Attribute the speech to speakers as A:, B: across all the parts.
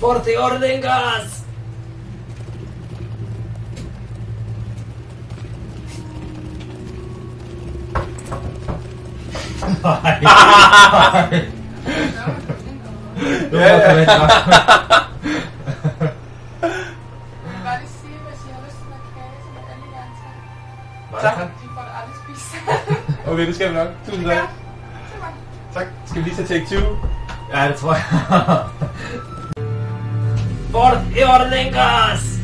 A: Forte ordengas! Nej.
B: Okay, det skal vi nok. Tusind tak. Tak. Skal vi lige tage take 2?
A: Ja, det tror jeg. Fort i ordengas!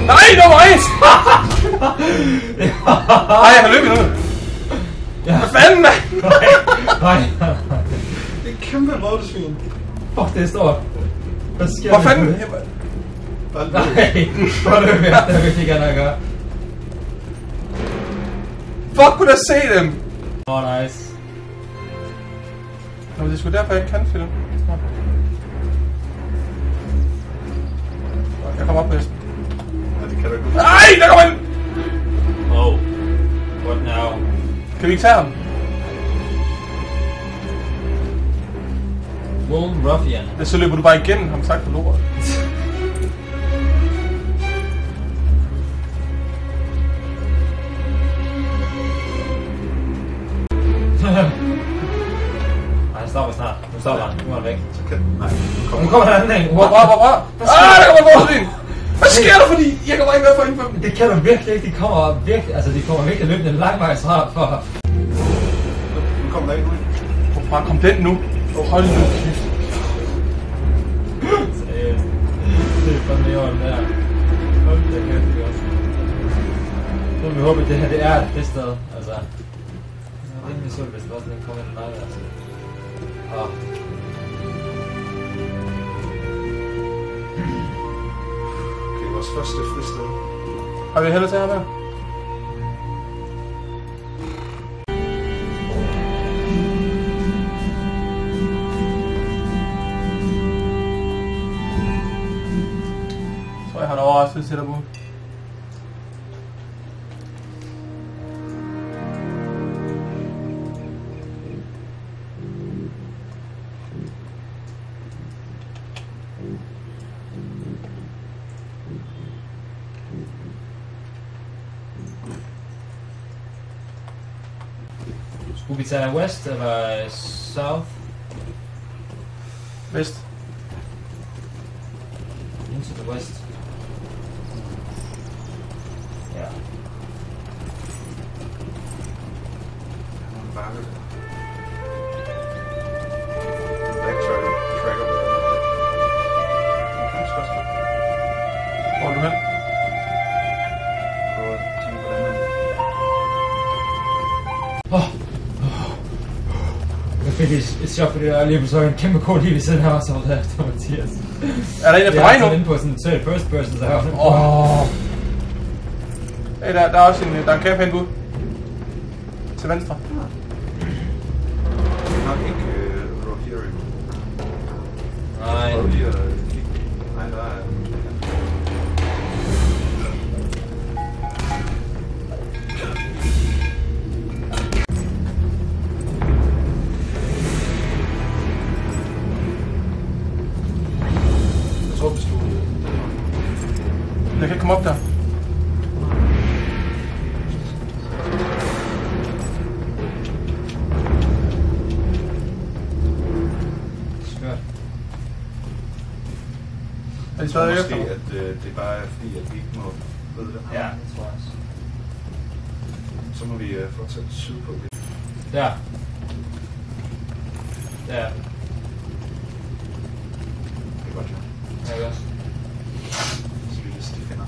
B: Nej, det var mig! Nej, jeg kan løbe nu. Hvad fanden, mand?
A: Nej.
B: Det er et kæmpe motorsvin.
A: Fuck, det er stort. Hvad sker
B: der? Hvad fanden?
A: Nej, hvor løb jeg. Det er virkelig gerne at gøre.
B: Fuck, kunne da se dem?
A: Nice.
B: Nå, det er sgu derfor, jeg ikke kan filme. Jeg kommer op på hesten.
C: Ja, det kan du ikke.
B: Nej, der kommer en!
A: Oh. What now?
B: Kan vi ikke tage ham?
A: Wolf Ruffian.
B: Ja, så løber du bare igennem ham, sagt for lort.
A: Han stopper snart. Nu stopper han. Nu er han væk.
C: Så kan... Nej,
A: Nu kommer der anden en.
B: Hvor? Der kommer en motorsvin! Hvad sker der, fordi jeg kommer ikke med for inden for dem?
A: Det kan du virkelig ikke. De kommer virkelig, altså de kommer virkelig løbende langvejs fra.
C: nu kommer der ikke ud.
B: Hvorfra kom den nu? Hold nu kæft.
A: Seriøst. Det er fandme i orden der. Hold da kæft, det er også. Så vi håber, at det her det er det sted. Altså. Det er rimelig sundt, hvis det også kommer ind meget. Altså.
C: Vores første fristed.
B: Har vi hellere til ham her? Så jeg har en overraskelse til dig, Bo.
A: Skulle vi tage west eller south?
B: Vest.
A: Into the west. Ja.
C: Bakke. Backtracker.
B: Hvor er du hen?
A: Jeg fik et chok, fordi jeg lige så en kæmpe kort lige ved siden her, så var det efter Mathias.
B: Er der en efter mig nu?
A: Jeg er inde på sådan en first person, så her.
B: Hey, der er også en camp hen, Bo. Til venstre.
C: Nok ikke Rohirrim.
A: Nej.
C: Prøv lige at kigge. Nej, der er...
B: Jeg kan ikke komme op der.
A: Skørt.
B: Er de stadig
C: Måske,
B: efter?
C: at det bare er fordi, at vi ikke må ved det.
A: Ja, det tror jeg også.
C: Så må vi fortsætte sydpå.
A: Der. Der.
C: Det er godt, ja.
A: Jeg også.
C: Så vi hvis de finder.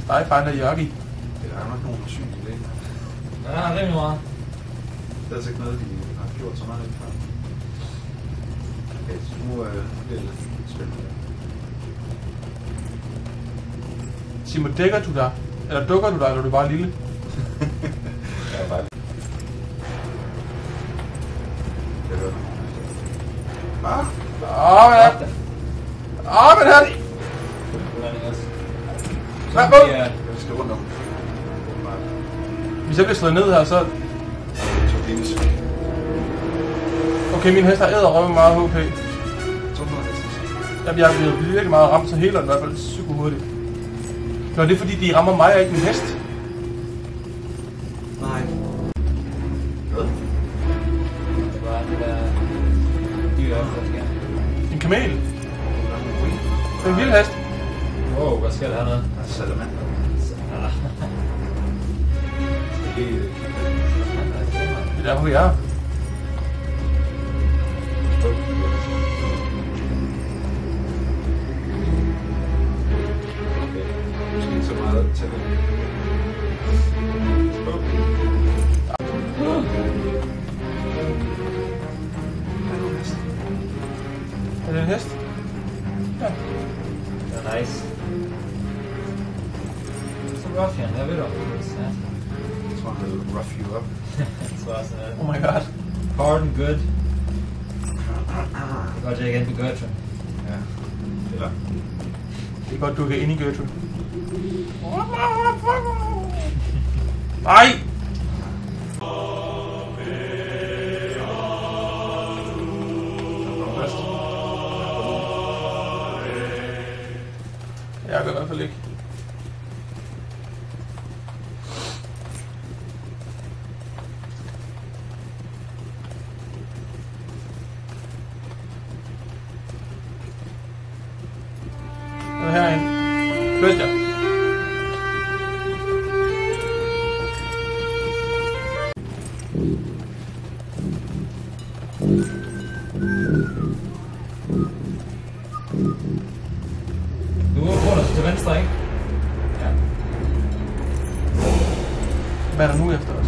B: Der er finder Jørgi.
C: Det er nok nogle usynlige læger.
A: Ja, rimelig meget.
C: Det er altså ikke noget, de har gjort så meget i før. Okay, så nu bliver det lidt spændende.
B: Simon, dækker du dig? Eller dukker du dig, eller er du bare lille?
C: Jeg er bare lidt. Jeg hører det.
B: Men han!
C: Jeg skal rundt om.
B: Hvis jeg bliver slået ned her, så...
C: Turbinisk.
B: Okay, min hest har æderrømme meget HP.
C: 200 hester.
B: Jeg bliver virkelig meget ramt, så heler den i hvert fald super hurtigt. Nå, det er fordi, de rammer mig og ikke min hest.
C: Nej. Hvad?
A: Det var det der dyr efter, der sker.
B: En kamel. Det er en vild hest.
A: Wow, hvad sker der hernede?
C: Der er salamander.
B: Det er der, hvor vi er.
C: Måske ikke så meget til det.
B: Er det en hest? Ja.
A: Det er nice. Så ruffian, hvad ved du?
C: Jeg tror, han vil rough you up.
A: Så er sådan
B: Oh my god.
A: hard and good. Godt, jeg igen på Gertrude.
C: Ja. Eller?
B: Det er godt, du kan ind i Gertrude. Nej! Jeg gør i hvert fald ikke. Og her er en. Flyt jer.
A: Du ruller til venstre, ikke? Ja.
B: Hvad er der nu efter os?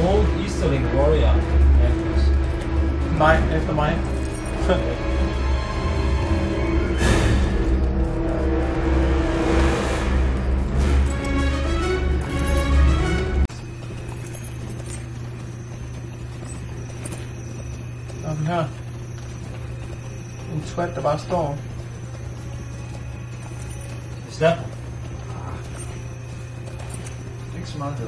A: Gold Easterling Warrior. Efter os.
B: Nej, efter mig. Så har vi her en twat, der bare står.
A: Slap.
C: Ikke så meget had.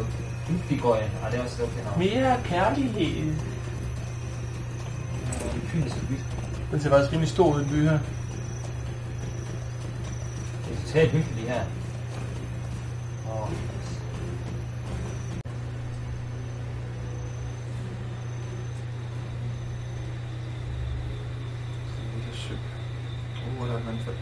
A: Dybdegøje. Ej, det er også okay navn.
B: Mere kærlighed.
A: Det er kynisk byt.
B: Den ser faktisk rimelig stor ud i den by her.
A: Det er totalt hyggeligt her. Åh.
C: Lille sø. Der er et vandfald.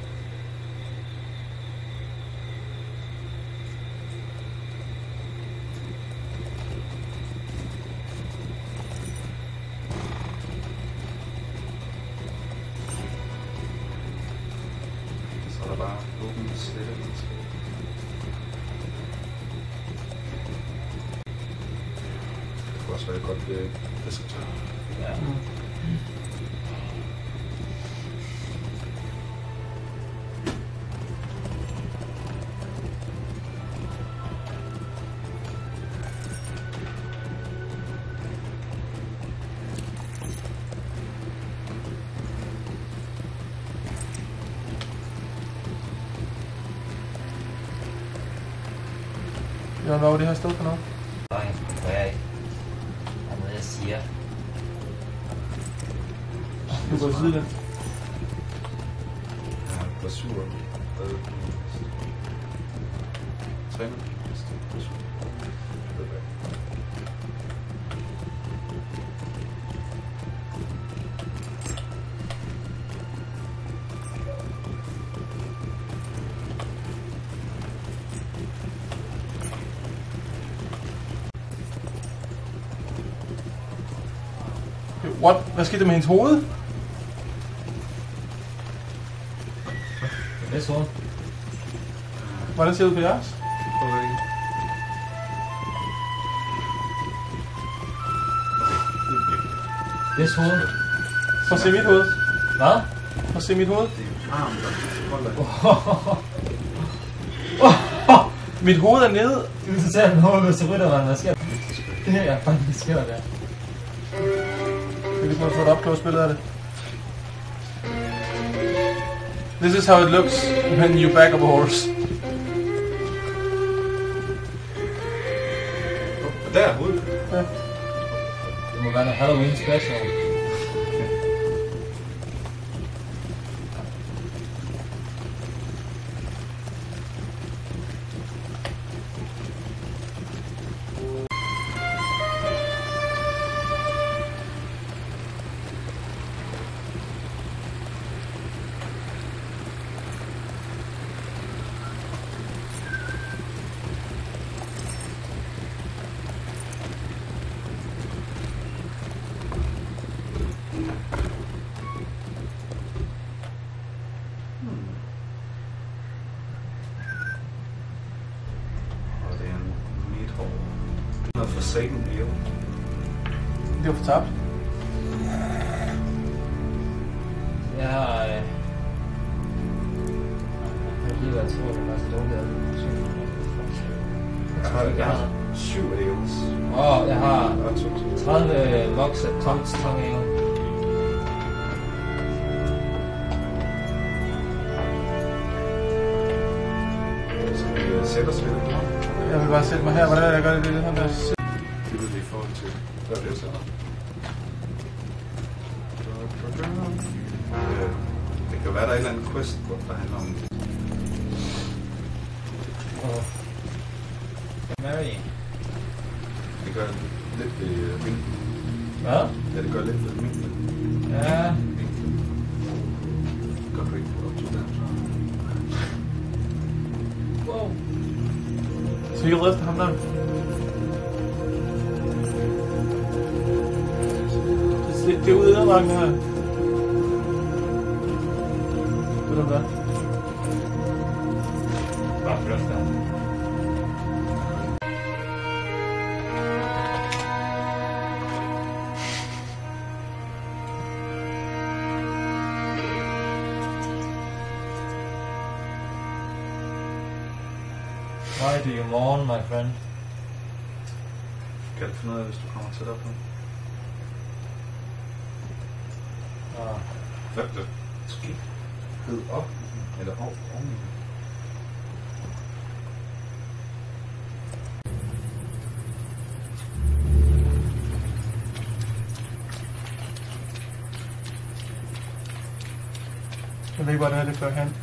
C: Så er der bare åbent slette. Det kunne også være et godt fisketøj.
A: Ja.
B: Jørgen, hvad var det her sted for noget?
A: Nej, hvad er ikke? Der er noget, jeg siger.
B: Du går side den.
C: Ja, glasur. Træner.
B: What? Hvad skete der med hendes hoved?
A: Det er sådan.
B: Hvordan ser det ud på jeres?
A: Hvis hoved.
B: Prøv at se mit hoved.
A: Hvad?
B: Prøv at se mit hoved.
C: Det er jo arm, der holder i.
B: Mit hoved er nede.
A: Du vil så tage den hoved, hvis du rytter, man. Hvad sker der? Det her er fandme sker der.
B: Jeg kan lige prøve at få et opklået billede af det. This is how it looks when you back up a horse.
C: Og der er hovedet.
B: Ja.
A: Det må være noget Halloween special.
C: Og det er en meat-hole. Noget for Satan Hill.
B: Det var fortabt.
A: Jeg har... Jeg lige været tror, det var så dårligt.
C: Jeg har 7 ales.
A: Og jeg har
C: Og 2.
A: 30 vokset toms tongale.
C: Så vi sætter os lidt.
B: Jeg vil bare sætte mig her. Hvordan er det, jeg gør det? Det er sådan der.
C: Det vil det i forhold til. Hvad er det så? Det kan være, der er en eller anden quest, der handler om
A: Mary.
C: det gør lidt ved mængden.
A: Hvad?
C: Ja, det gør lidt ved mængden.
A: Ja.
C: Godt du ikke få op til den.
A: Wow.
B: Så vi kan ride efter ham der. Det er ude i ædermarken her. Ved du hvad?
A: Bare flot der. Why do you mourn, my friend?
C: Kan du finde ud af, hvis du kommer tættere på?
A: Ah.
C: Hvad er det? Skib. Hed op. Eller oven.
B: Jeg ved ikke, hvor det er, det fører hen.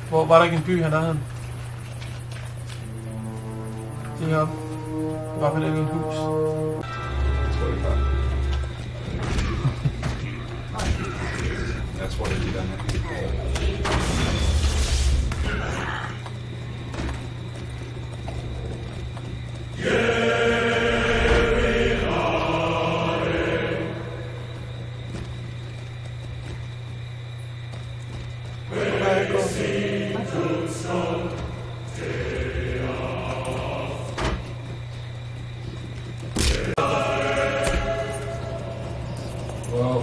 B: Hvor var der ikke en by hernede? Det heroppe. Det var i hvert fald ikke en hus.
C: Jeg tror det bare. Jeg tror det er de der med.
A: Wow.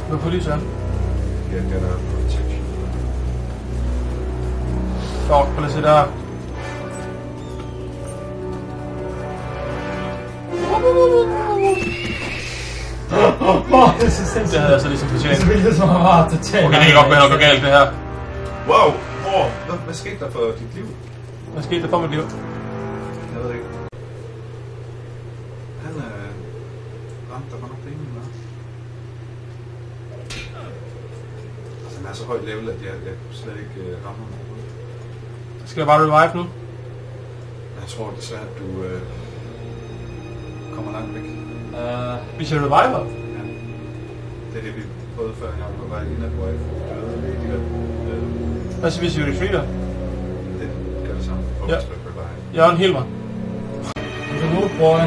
B: Hvad police er?
C: Jeg kan der protection.
B: Fuck, prøv at se der.
A: Det er så sindssygt.
B: Det havde jeg så ligesom
A: Det er
B: fortjent.
A: så vildt, som var totalt.
B: Okay, det kan godt være noget galt det her.
C: Wow! Hvad skete der for dit liv?
B: Hvad skete der for mit liv?
C: Jeg ved ikke. Han ramte der godt nok penge, eller? Altså, han er så højt level, at jeg kunne slet ikke ramme ham overhovedet.
B: Skal jeg bare revive nu?
C: Men jeg tror desværre, at du kommer langt væk.
B: Hvis jeg reviver?
C: Ja. Det er det, vi prøvede før. Jeg var på vej ind, at hvor jeg døde lidt i det.
B: Hvad så hvis jeg retreater?
C: Det gør det samme. Og
B: Ja.
C: ja. Tryk på vejen.
B: Jeg er en heal mig.
A: Du er nu, boy.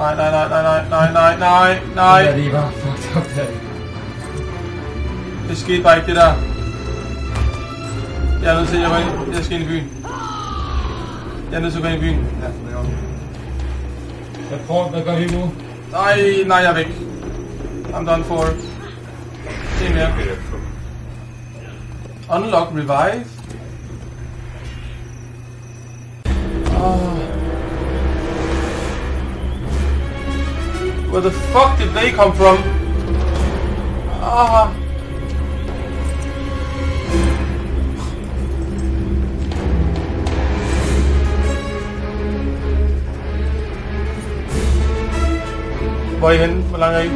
B: Nej, nej, nej, nej, nej, nej, nej, nej.
A: Det der, de var fucked up der.
B: Det skete bare ikke, det der. Jeg er nødt til at gå ind. Jeg skal ind i byen. Jeg er nødt til at gå ind i byen.
C: Ja, det er godt.
A: Jeg prøver, hvad gør vi nu?
B: Nej, nej, jeg er væk. I'm done for. Se mere. Unlock revive. Where the fuck did they come from? Hvor er I henne? Hvor langt er I?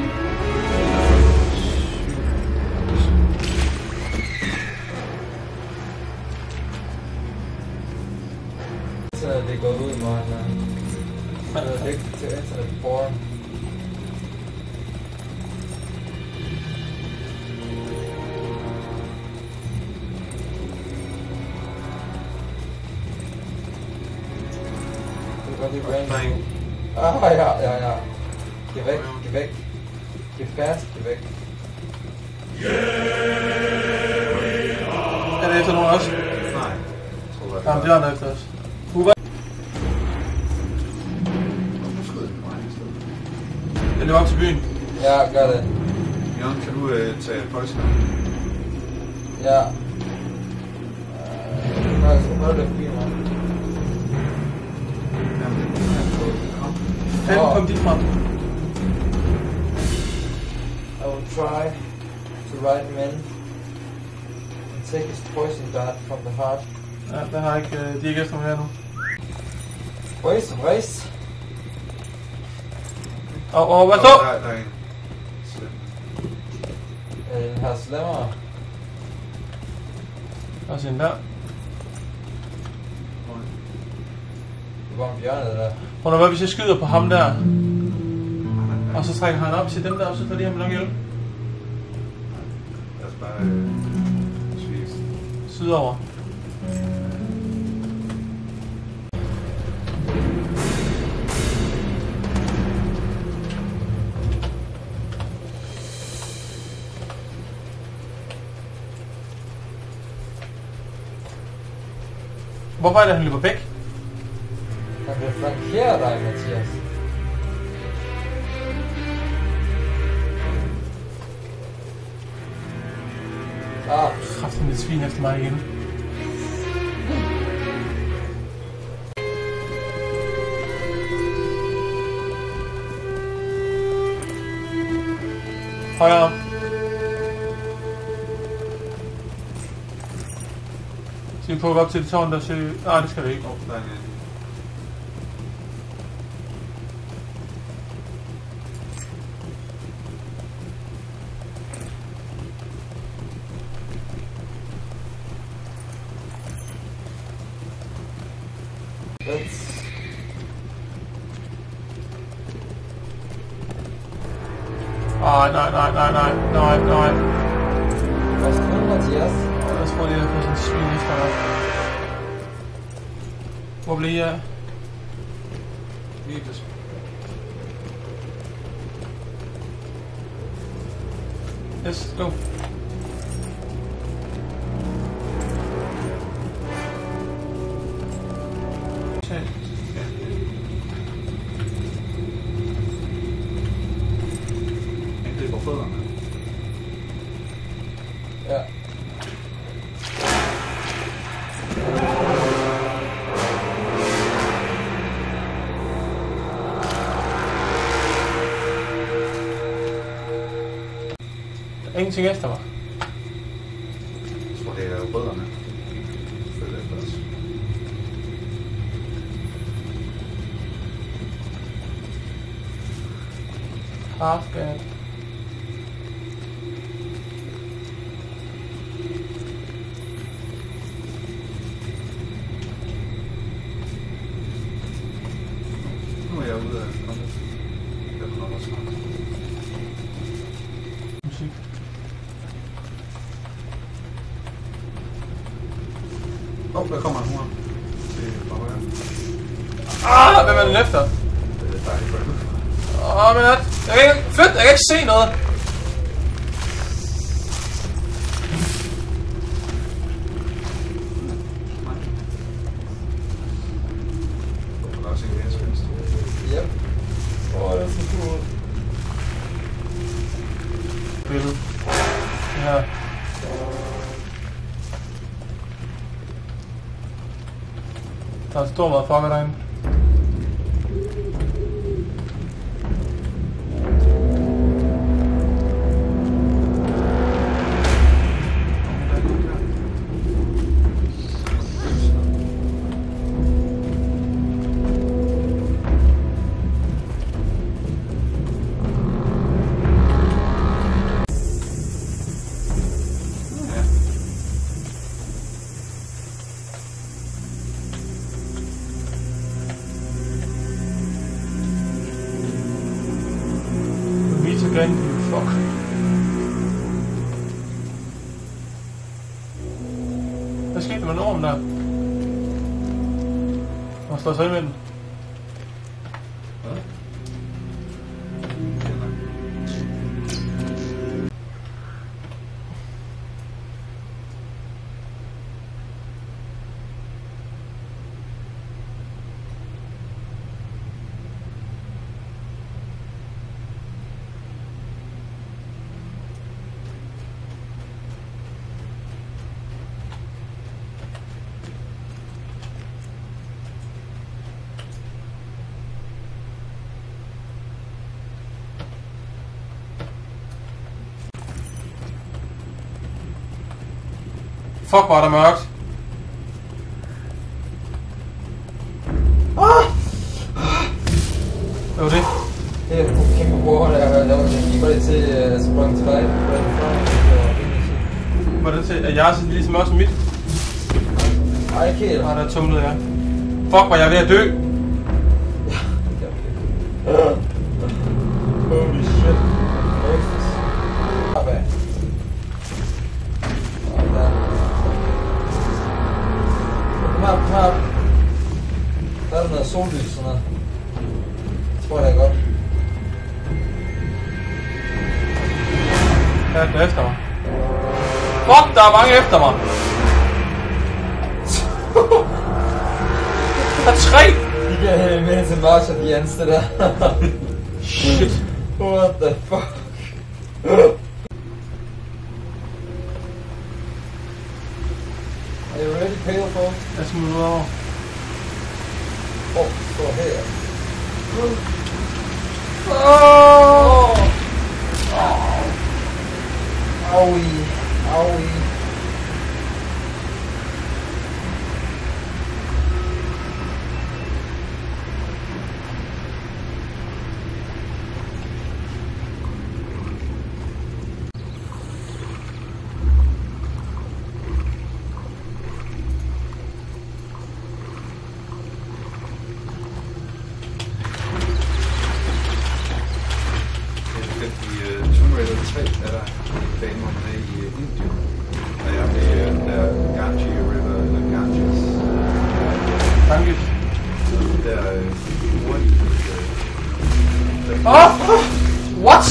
A: Så det går ud i morgen. Man er vigtigt til internet forum. Ja. Geh weg. Geh fast, geh weg.
B: Er det efter nogen også?
C: Nej.
B: Jamen, det er der efter os. Huber. Jeg løber op til byen.
A: Ja, gør det.
C: Jørgen, kan du tage poison?
A: Ja. Hvad er det for byen, man?
C: Jamen, det er på kom.
B: Fanden kom dit fra?
A: I will try to ride him in and take his poison dart from the heart.
B: Ja, der har ikke, de er ikke efter mig her nu.
A: Race.
B: Og hvad så?
C: Der er en.
A: Den her slemmer.
B: Og sådan der.
A: Det var en bjørne, det der.
B: Prøv at hvad hvis jeg skyder på ham der? Og så trækker han op til dem der, og så får de ham lang hjælp.
C: Lad os bare svise.
B: Sydover. Hvorfor er det, han løber væk?
A: Han vil flankere dig, Mathias.
B: Kraften lidt svin efter mig igen. Højere. Skal vi prøve at gå op til det tårn, der ser... Nej, det skal vi ikke.
C: Der er en.
B: Nej.
A: Hvad skal du, Mathias?
B: Jeg tror, det er på sådan en svin efter dig. Hvor bliver jeg?
C: Vibes.
B: Yes, go. Okay.
C: Angriber fødderne.
A: Ja.
B: Ingenting efter mig.
C: Jeg tror, det er rødderne. Følger efter os.
B: Halfgad.
C: Nu er jeg ude af kommet. Jeg kommer snart.
B: Musik.
C: Der kommer en hummer. Det er bare højre.
B: Hvem er den efter?
C: Det er dejligt.
B: men jeg kan ikke flytte, jeg kan ikke se noget.
A: Yep. Det er så cool.
B: Billede. Ja. Der er en stor motherfucker derinde. Again, fuck. Hvad skete der med Norm der? Han slår sig ind med den. Fuck, hvor er der mørkt. Hvad var det?
A: Det er et kæmpe bord, der var lige bare til sprang til dig.
B: Var det til, at jeg er lige så mørkt som mit?
A: Nej, ikke helt.
B: Nej, der tumlede jeg. Fuck, hvor jeg er ved at dø.
A: Holy shit. Kom her. Der er noget sollys sådan noget. Det tror jeg godt.
B: Der er efter mig. Fuck, der er mange efter mig. Der er 3.
A: De kan med til March og de eneste der.
B: Shit.
A: What the fuck? Are you ready, pale folks?
B: Jeg smutter ud over.
A: Så her. Aui.
C: Tomb Raider 3 er der banen, hvor man er i Indien. Og jeg er ved der Ganges River, eller Ganges.
B: Ganges.
C: Der
B: What?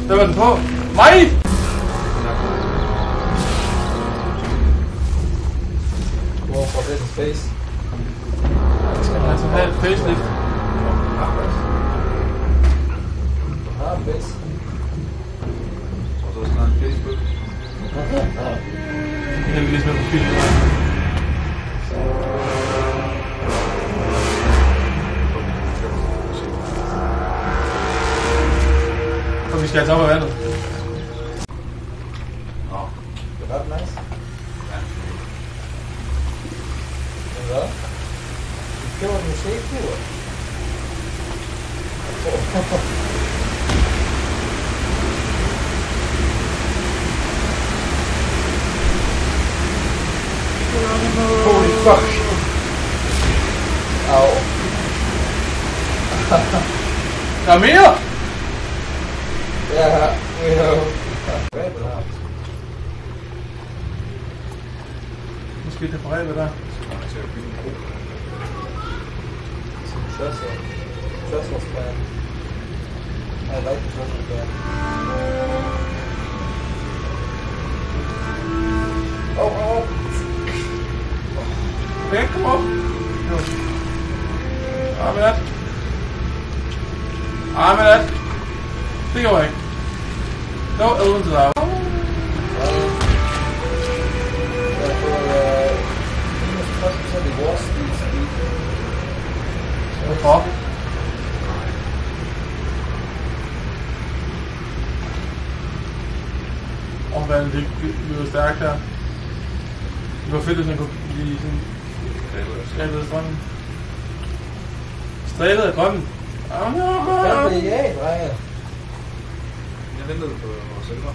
B: Der var den på. Mig!
A: Gå fra det til space.
B: Skal man altså have et facelift?
A: Face.
C: Og så snart Facebook.
B: Det er heldigvis med på filmen. Og vi skal altså op af vandet.
A: Det er ret nice. Men hvad? Du køber den måske ikke tur. Holy fuck! Au.
B: Der er mere!
A: Ja, we know.
B: Måske det er der.
A: Trestle span. Jeg er rigtig sådan, det er.
B: Okay, kom op. Ahmed. Ahmed. Det går ikke. No elements allowed. Hvorfor? Og vandet det lyder stærkt her. Det var fedt, hvis man kunne blive sådan strælet af strømmen. Strælet af drømmen.
A: Hvad vil I af, drenge?
C: Jeg ventede på vores elver.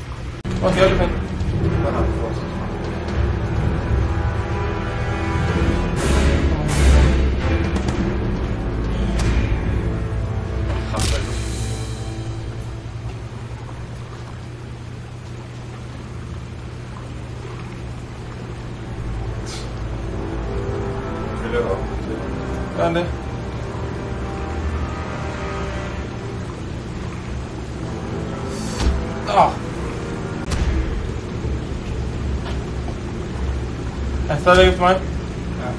B: Hvor skal jeg det hen?
C: Hvad har vi fortsat?
B: Gør han det? Er han stadigvæk efter mig?
C: Ja.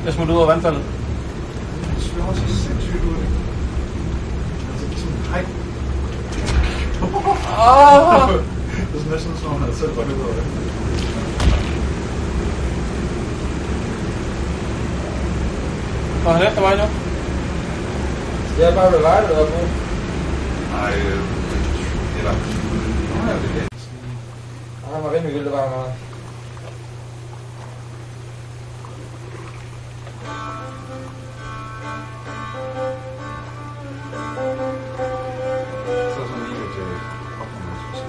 B: Jeg smutter ud af vandfaldet.
C: Det svømmer så sindssygt ud. Altså, det er sådan en hej. Det er næsten som om, han havde selv rykket ud af det.
B: Går han efter mig nu?
A: Skal jeg bare revive det op nu?
C: Nej, eller... Nå, ja, det er det.
A: Han var rimelig vildt, det var meget.
C: Så sådan lige lidt opnåelsesmusik.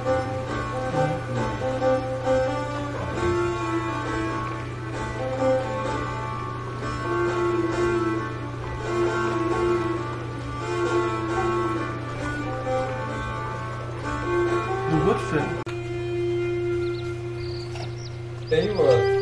B: Du er godt fedt.
A: They were